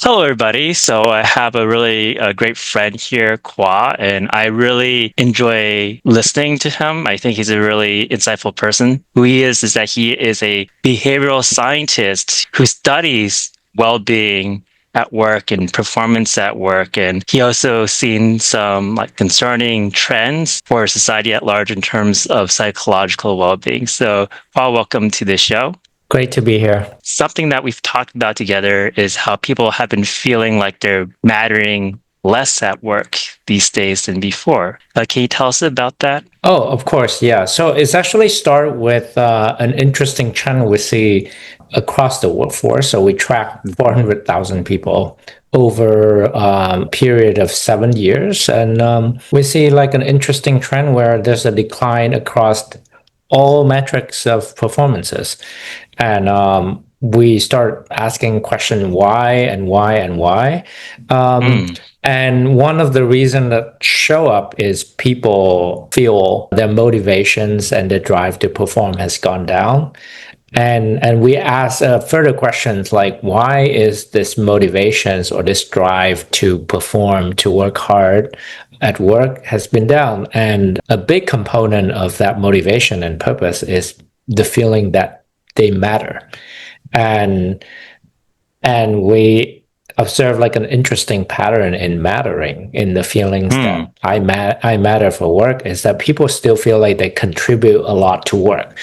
Hello, everybody. So I have a really great friend here, Khoa, and I really enjoy listening to him. I think he's a really insightful person. Who he is that he is a behavioral scientist who studies well-being at work and performance at work. And he also seen some concerning trends for society at large in terms of psychological well-being. So, Khoa, welcome to the show. Great to be here. Something that we've talked about together is how people have been feeling like they're mattering less at work these days than before. Can you tell us about that? Oh, of course, yeah. So it's actually start with an interesting trend we see across the workforce. So we track 400,000 people over a period of 7 years. And we see like an interesting trend where there's a decline across all metrics of performances. And we start asking question why and why and why. And one of the reasons that show up is people feel their motivations and the drive to perform has gone down. And we ask further questions like why is this motivations or this drive to perform, to work hard at work has been down. And a big component of that motivation and purpose is the feeling that they matter. And we observe like an interesting pattern in mattering, in the feelings that I matter for work, is that people still feel like they contribute a lot to work.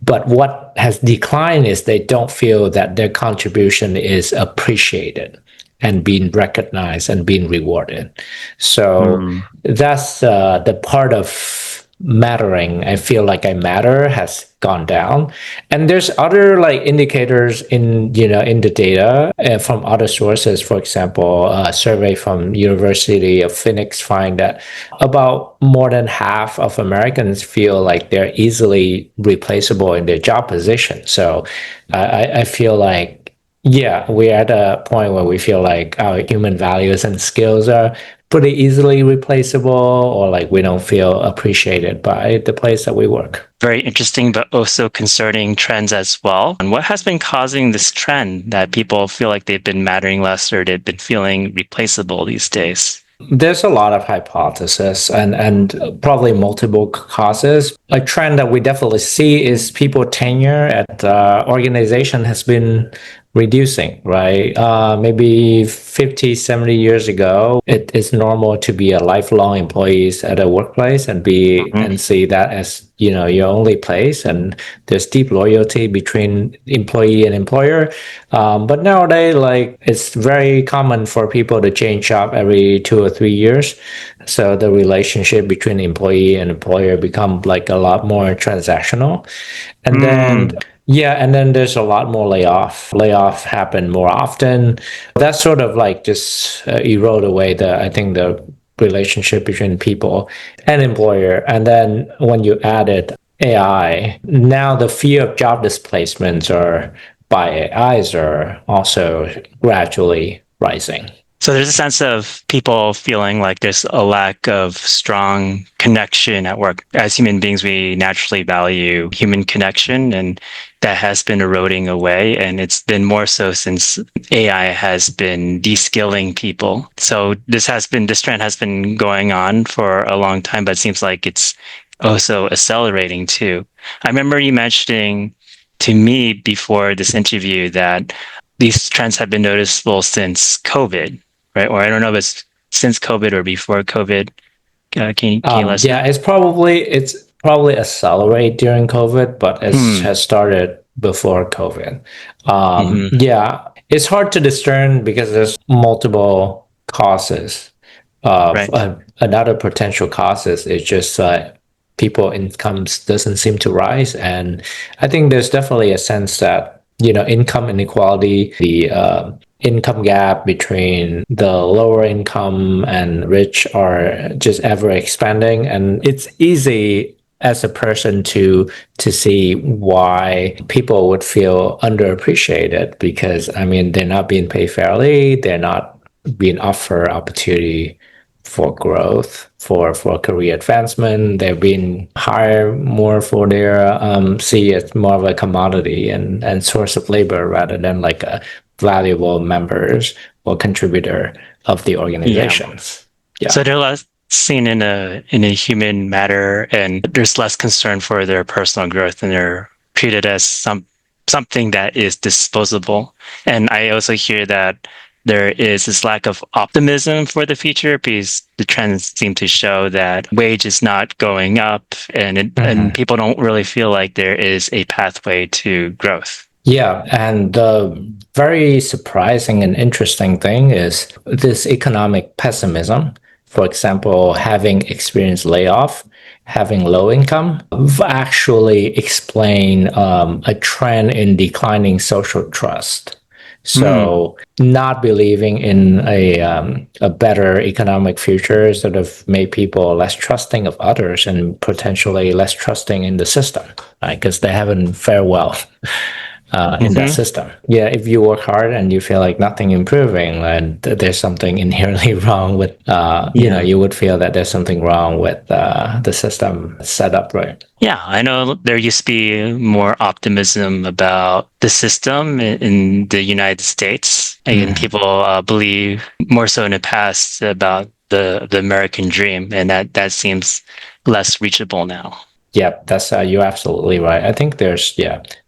But what has declined is they don't feel that their contribution is appreciated and being recognized and being rewarded. So that's the part of mattering. I feel like I matter has gone down. And there's other like indicators in the data from other sources. For example, a survey from University of Phoenix find that about more than half of Americans feel like they're easily replaceable in their job position. So I feel like we're at a point where we feel like our human values and skills are pretty easily replaceable, or like we don't feel appreciated by the place that we work. Very interesting, but also concerning trends as well. And what has been causing this trend that people feel like they've been mattering less or they've been feeling replaceable these days? There's a lot of hypotheses and probably multiple causes. A trend that we definitely see is people tenure at organization has been reducing, right? Maybe 50, 70 years ago, it is normal to be a lifelong employee at a workplace and and see that as, your only place. And there's deep loyalty between employee and employer. But nowadays, like it's very common for people to change job every 2 or 3 years. So the relationship between employee and employer become like a lot more transactional. And then there's a lot more layoff. Layoff happen more often. That sort of like just erode away I think the relationship between people and employer. And then when you added AI, now the fear of job displacements by AIs are also gradually rising. So there's a sense of people feeling like there's a lack of strong connection at work. As human beings, we naturally value human connection, and that has been eroding away. And it's been more so since AI has been de-skilling people. So this trend has been going on for a long time, but it seems like it's also accelerating too. I remember you mentioning to me before this interview that these trends have been noticeable since COVID, right? Or I don't know if it's since COVID or before COVID. Can you let us know? It's probably accelerate during COVID, but it has started before COVID. It's hard to discern because there's multiple causes. Right. Another potential causes is just people incomes doesn't seem to rise, and I think there's definitely a sense that income inequality, the income gap between the lower income and rich are just ever expanding, and it's easy as a person to see why people would feel underappreciated, because I mean they're not being paid fairly, they're not being offered opportunity for growth, for career advancement. They're being hired more for their see it more of a commodity and source of labor rather than like a valuable members or contributor of the Yeah. organizations. Yeah. So they're less seen in a human matter, and there's less concern for their personal growth, and they're treated as something that is disposable. And I also hear that there is this lack of optimism for the future because the trends seem to show that wage is not going up, and Mhm. people don't really feel like there is a pathway to growth. Yeah, and the very surprising and interesting thing is this economic pessimism. For example, having experienced layoff, having low income, actually explain a trend in declining social trust. Hmm. So, not believing in a better economic future sort of made people less trusting of others and potentially less trusting in the system, right? Because they haven't fared well in that Hmm. system. Yeah, if you work hard and you feel like nothing improving, then there's something inherently wrong with, Yeah. you would feel that there's something wrong with the system set up right. Yeah, I know there used to be more optimism about the system in the United States, and Mm. people believe more so in the past about the American dream, and that seems less reachable now. Yeah, that's you're absolutely right. I think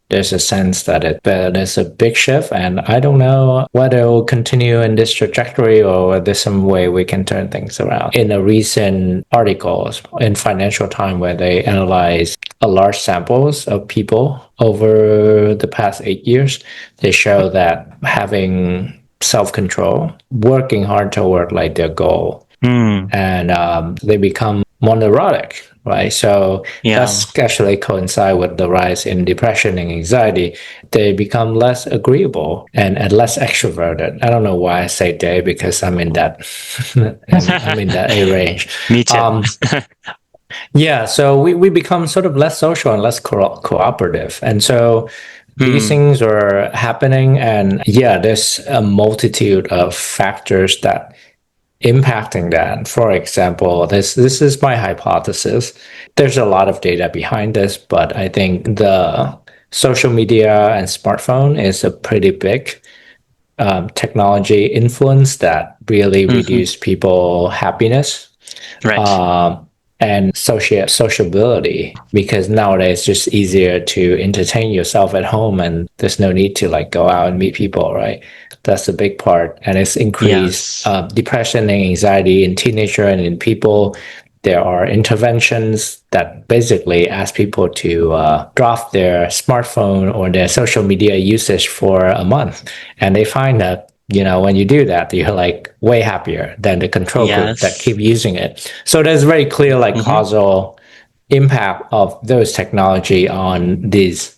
there's a sense that there's a big shift, and I don't know whether it will continue in this trajectory or whether there's some way we can turn things around. In a recent article in Financial Times where they analyze a large samples of people over the past 8 years, they show that having self-control, working hard toward like their goal, Hmm. and they become more neurotic, right? So Yeah. that's actually coincide with the rise in depression and anxiety. They become less agreeable and less extroverted. I don't know why I say they because I'm in that I'm in that A range. Me too. Um, yeah, so we become sort of less social and less cooperative, and so these Hmm. things are happening. And yeah, there's a multitude of factors that impacting that. For example, this is my hypothesis. There's a lot of data behind this, but I think the social media and smartphone is a pretty big technology influence that really Hmm. reduce people happiness Right. um, and sociability, because nowadays it's just easier to entertain yourself at home and there's no need to like go out and meet people, right? That's a big part, and it's increased Yes. depression and anxiety in teenager and in people. There are interventions that basically ask people to drop their smartphone or their social media usage for a month, and they find that when you do that, you're like way happier than the control group that Yes. keep using it. So there's very clear like Hmm. causal impact of those technology on this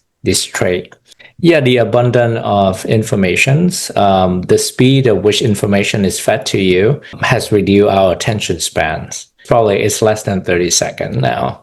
trait. Yeah, the abundance of informations, the speed at which information is fed to you has reduced our attention spans. Probably it's less than 30 seconds now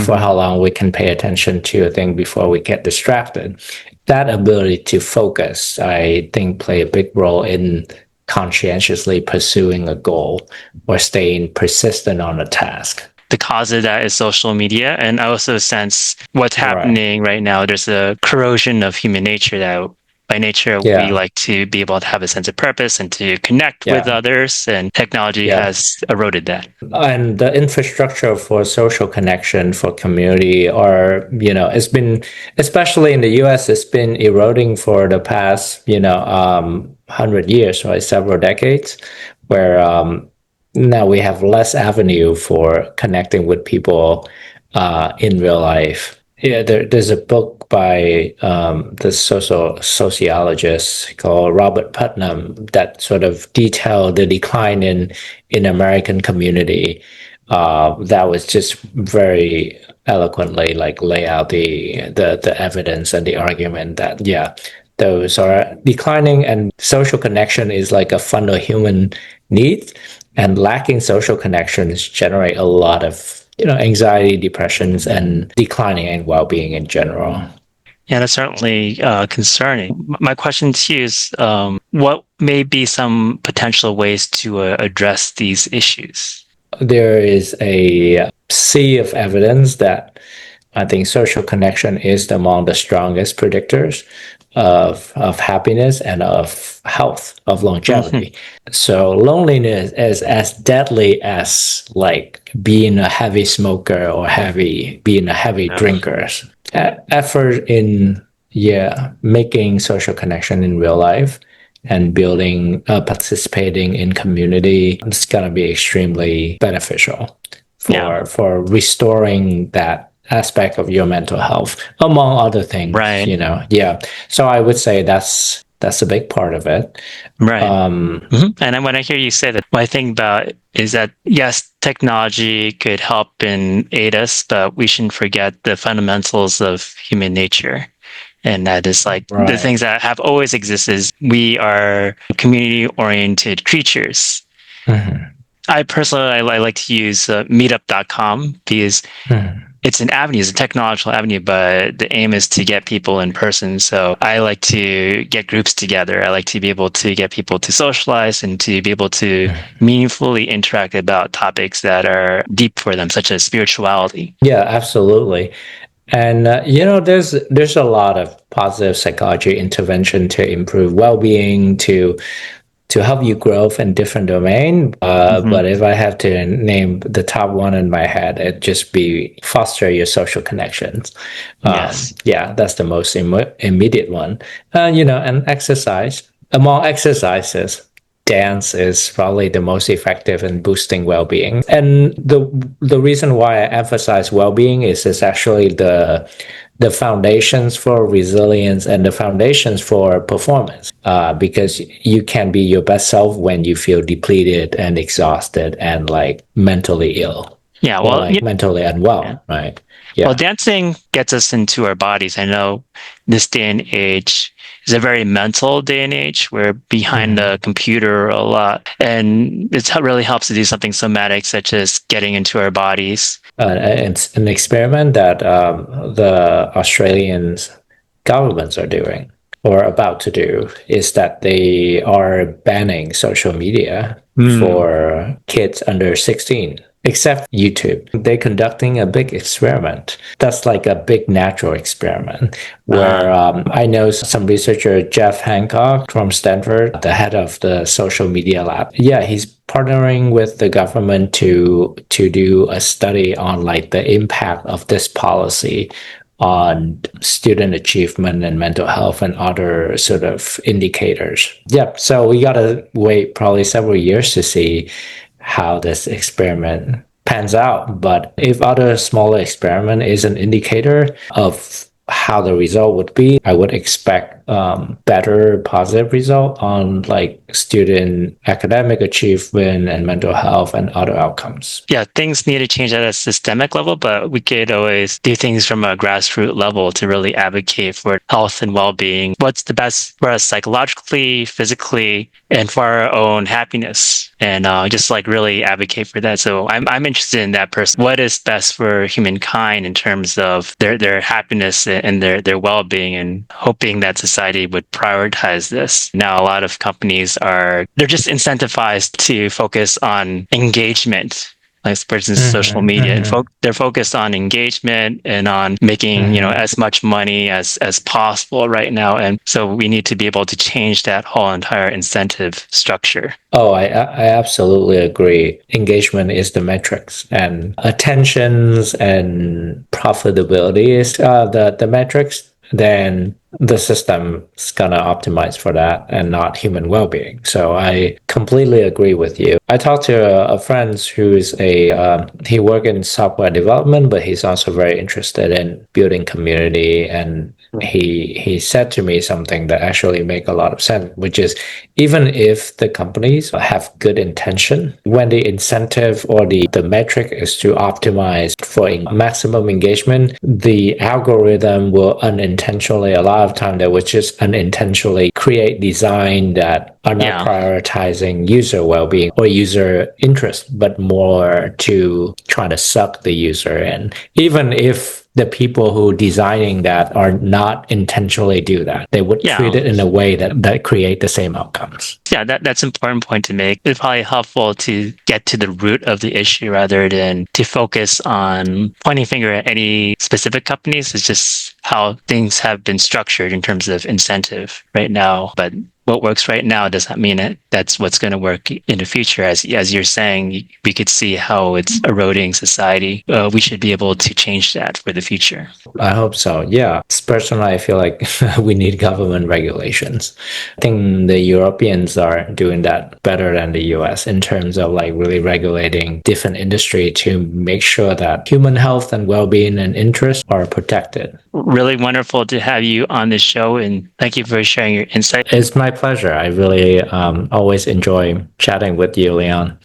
for Hmm. how long we can pay attention to a thing before we get distracted. That ability to focus, I think, play a big role in conscientiously pursuing a goal or staying persistent on a task. The cause of that is social media. And I also sense what's Right. happening right now. There's a corrosion of human nature that by nature we Yeah. like to be able to have a sense of purpose and to connect with Yeah. others, and technology Yeah. has eroded that. And the infrastructure for social connection for community it's been, especially in the US, it's been eroding for the past 100 years, right? Several decades, where now we have less avenue for connecting with people in real life. Yeah, there's a book by the sociologist called Robert Putnam that sort of detailed the decline in American community. That was just very eloquently like lay out the evidence and the argument that those are declining, and social connection is like a fundamental human need, and lacking social connections generate a lot of anxiety, depressions, and declining in well-being in general. Yeah, that's certainly concerning. My question to you is, what may be some potential ways to address these issues? There is a sea of evidence that I think social connection is among the strongest predictors of happiness and of health, of Hmm. longevity. So loneliness is as deadly as like being a heavy smoker or being a heavy Yeah. drinker. Effort in making social connection in real life and building participating in community, it's going to be extremely beneficial Yeah. for restoring that aspect of your mental health, among other things, Right. yeah. So I would say that's a big part of it. Right. um And then when I hear you say that, what I think about is that yes, technology could help and aid us, but we shouldn't forget the fundamentals of human nature. And that is like the right. things that have always existed. Is we are community oriented creatures. Mhm. I personally, I like to use meetup.com because Mhm. it's an avenue, it's a technological avenue, but the aim is to get people in person. So I like to get groups together. I like to be able to get people to socialize and to be able to meaningfully interact about topics that are deep for them, such as spirituality. Yeah, absolutely. And there's a lot of positive psychology intervention to improve well-being, to help you grow in different domain. Hmm. But if I have to name the top one in my head, it'd just be foster your social connections. Yes. Yeah, that's the most immediate one. And exercise. Among exercises, dance is probably the most effective in boosting well-being. And the reason why I emphasize well-being is actually the foundations for resilience and the foundations for performance. Because you can be your best self when you feel depleted and exhausted and like mentally ill Yeah. or Well, like mentally yeah. unwell, right? Well, Yeah. dancing gets us into our bodies. I know this day and age is a very mental day and age. We're behind Mhm. the computer a lot, and it really helps to do something somatic, such as getting into our bodies. It's an experiment that the Australian governments are doing or about to do is that they are banning social media Mm. for kids under 16, except YouTube. They're conducting a big experiment. That's like a big natural experiment where Uh, I know some researcher, Jeff Hancock from Stanford, the head of the social media lab. Yeah, he's partnering with the government to do a study on like the impact of this policy on student achievement and mental health and other sort of indicators. Yep. So we got to wait probably several years to see how this experiment pans out. But if other smaller experiment is an indicator of how the result would be, I would expect better positive result on like student academic achievement and mental health and other outcomes. yeah, things need to change at a systemic level, but we could always do things from a grassroots level to really advocate for health and well-being. What's the best for us psychologically, physically, and for our own happiness, and just like really advocate for that. So I'm interested in that person. What is best for humankind in terms of their happiness and their well-being, and hoping that society would prioritize this. Now, a lot of companies they're just incentivized to focus on engagement, like for instance social Mm-hmm, media, and mm-hmm, they're focused on engagement and on making mm-hmm. as much money as possible right now. And so we need to be able to change that whole entire incentive structure. Oh, I absolutely agree. Engagement is the metrics, and attentions and profitability is the metrics. Then the system's gonna optimize for that and not human well-being. So I completely agree with you. I talked to a friend who's he works in software development, but he's also very interested in building community. And he said to me something that actually make a lot of sense, which is even if the companies have good intention, when the incentive or the metric is to optimize for maximum engagement, the algorithm will unintentionally, a lot of time they will just unintentionally create design that are not Yeah. prioritizing user well-being or user interest, but more to try to suck the user in. Even if the people who designing that are not intentionally do that. They would treat Yeah. it in a way that create the same outcomes. Yeah, that's an important point to make. It's probably helpful to get to the root of the issue rather than to focus on pointing finger at any specific companies. It's just how things have been structured in terms of incentive right now. But what works right now does not mean that's what's going to work in the future. As you're saying, we could see how it's eroding society. We should be able to change that for the future. I hope so. Yeah. Personally, I feel like we need government regulations. I think the Europeans are doing that better than the US in terms of like really regulating different industry to make sure that human health and well-being and interests are protected. Really wonderful to have you on this show, and thank you for sharing your insight. It's my pleasure. I really always enjoy chatting with you, Leon.